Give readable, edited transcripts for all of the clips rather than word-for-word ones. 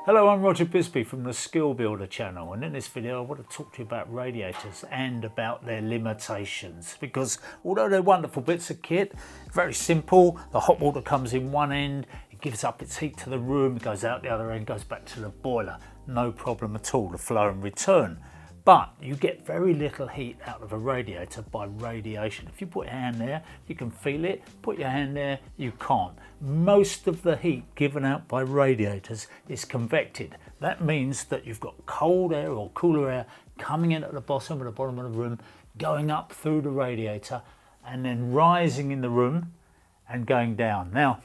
Hello, I'm Roger Bisbee from the Skill Builder channel, and in this video I want to talk to you about radiators and about their limitations, because although they're wonderful bits of kit, very simple. The hot water comes in one end, it gives up its heat to the room, it goes out the other end, goes back to the boiler. No problem at all, the flow and return. But you get very little heat out of a radiator by radiation. If you put your hand there, you can feel it. Put your hand there, you can't. Most of the heat given out by radiators is convected. That means that you've got cold air or cooler air coming in at the bottom of the room, going up through the radiator, and then rising in the room and going down. Now,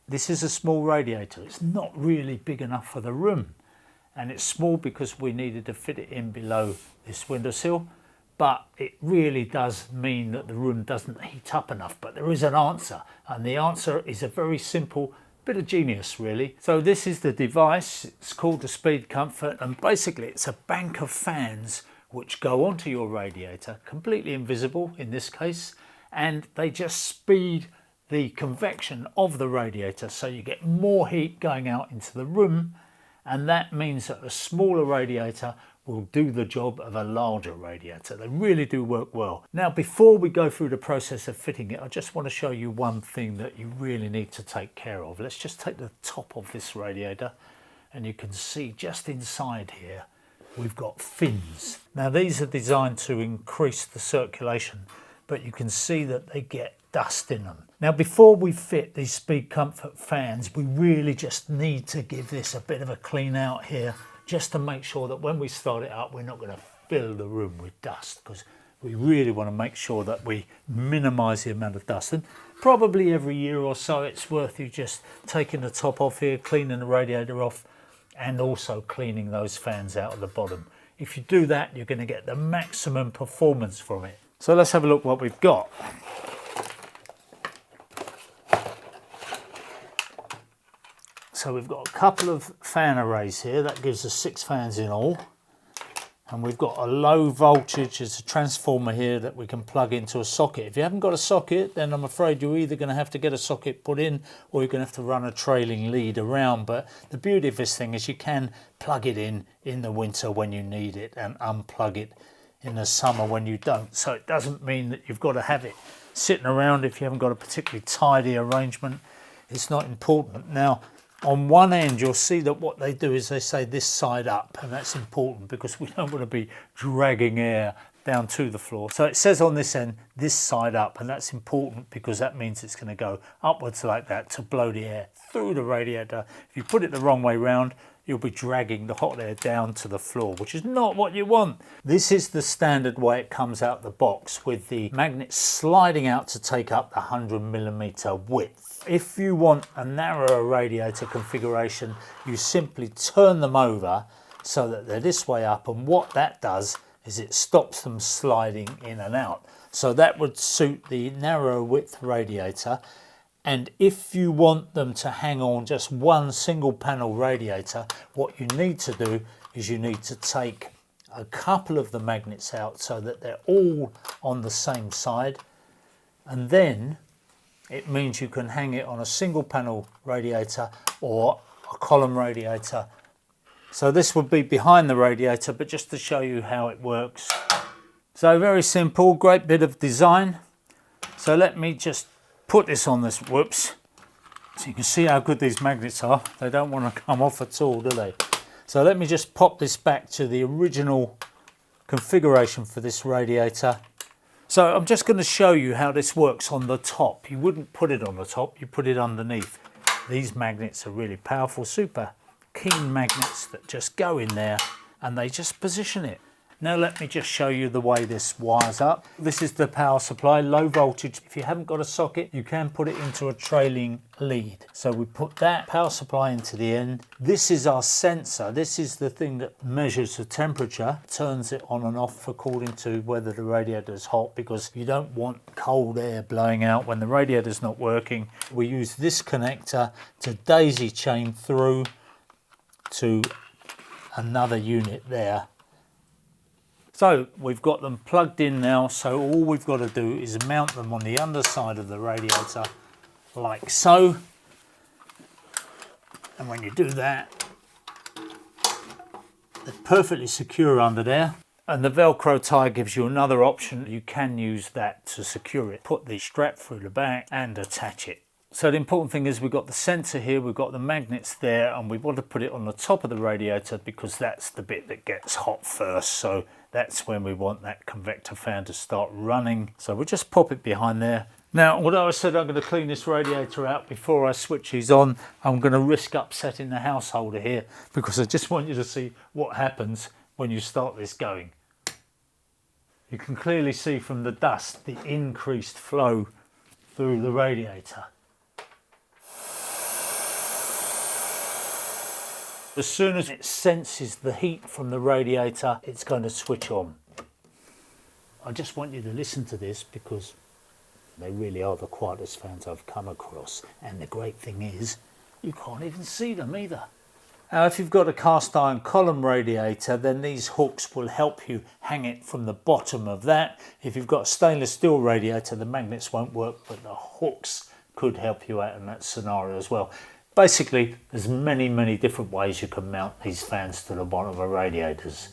this is a small radiator. It's not really big enough for the room. And it's small because we needed to fit it in below this windowsill, but it really does mean that the room doesn't heat up enough. But there is an answer, and the answer is a very simple bit of genius, really. So this is the device. It's called the SpeedComfort, and basically it's a bank of fans which go onto your radiator, completely invisible in this case, and they just speed the convection of the radiator, so you get more heat going out into the room. And that means that a smaller radiator will do the job of a larger radiator. They really do work well. Now, before we go through the process of fitting it, I just want to show you one thing that you really need to take care of. Let's just take the top of this radiator, and you can see just inside here, we've got fins. Now, these are designed to increase the circulation, but you can see that they get dust in them. Now, before we fit these SpeedComfort fans, we really just need to give this a bit of a clean out here, just to make sure that when we start it up, we're not going to fill the room with dust, because we really want to make sure that we minimize the amount of dust. And probably every year or so, it's worth you just taking the top off here, cleaning the radiator off, and also cleaning those fans out of the bottom. If you do that, you're going to get the maximum performance from it. So let's have a look what we've got. So we've got a couple of fan arrays here. That gives us 6 fans in all. And we've got a low voltage, it's a transformer here that we can plug into a socket. If you haven't got a socket, then I'm afraid you're either going to have to get a socket put in, or you're going to have to run a trailing lead around. But the beauty of this thing is you can plug it in the winter when you need it, and unplug it in the summer when you don't. So it doesn't mean that you've got to have it sitting around if you haven't got a particularly tidy arrangement. It's not important. Now, on one end, you'll see that what they do is they say this side up, and that's important because we don't want to be dragging air down to the floor. So it says on this end, this side up, and that's important because that means it's going to go upwards like that to blow the air through the radiator. If you put it the wrong way round, you'll be dragging the hot air down to the floor, which is not what you want. This is the standard way it comes out the box, with the magnet sliding out to take up the 100mm width. If you want a narrower radiator configuration, you simply turn them over so that they're this way up, and what that does is it stops them sliding in and out. So that would suit the narrower width radiator. And if you want them to hang on just one single panel radiator, what you need to do is you need to take a couple of the magnets out so that they're all on the same side, and then it means you can hang it on a single panel radiator or a column radiator. So this would be behind the radiator, but just to show you how it works. So very simple, great bit of design. So let me just put this on this, whoops. So you can see how good these magnets are. They don't want to come off at all, do they? So let me just pop this back to the original configuration for this radiator. So I'm just going to show you how this works on the top. You wouldn't put it on the top, you put it underneath. These magnets are really powerful, super keen magnets that just go in there and they just position it. Now let me just show you the way this wires up. This is the power supply, low voltage. If you haven't got a socket, you can put it into a trailing lead. So we put that power supply into the end. This is our sensor. This is the thing that measures the temperature, turns it on and off according to whether the radiator is hot, because you don't want cold air blowing out when the radiator is not working. We use this connector to daisy chain through to another unit there. So we've got them plugged in now, so all we've got to do is mount them on the underside of the radiator like so. And when you do that, They're perfectly secure under there. And the Velcro tie gives you another option. You can use that to secure it. Put the strap through the back and attach it. So the important thing is we've got the sensor here, we've got the magnets there, and we want to put it on the top of the radiator because that's the bit that gets hot first. So that's when we want that convector fan to start running. So we'll just pop it behind there. Now, although I said I'm going to clean this radiator out before I switch these on, I'm going to risk upsetting the householder here because I just want you to see what happens when you start this going. You can clearly see from the dust the increased flow through the radiator. As soon as it senses the heat from the radiator, it's going to switch on. I just want you to listen to this because they really are the quietest fans I've come across. And the great thing is, you can't even see them either. Now, if you've got a cast iron column radiator, then these hooks will help you hang it from the bottom of that. If you've got a stainless steel radiator, the magnets won't work, but the hooks could help you out in that scenario as well. Basically, there's many different ways you can mount these fans to the bottom of radiators.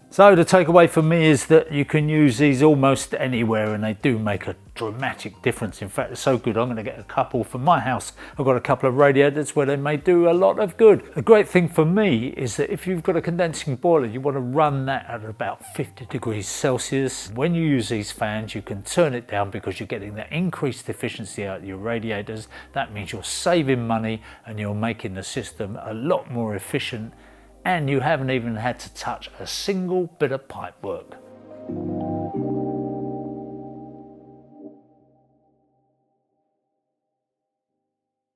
So the takeaway for me is that you can use these almost anywhere and they do make a dramatic difference. In fact, it's so good I'm going to get a couple for my house. I've got a couple of radiators where they may do a lot of good. The great thing for me is that if you've got a condensing boiler, you want to run that at about 50 degrees Celsius. When you use these fans, you can turn it down because you're getting the increased efficiency out of your radiators. That means you're saving money and you're making the system a lot more efficient, and you haven't even had to touch a single bit of pipe work.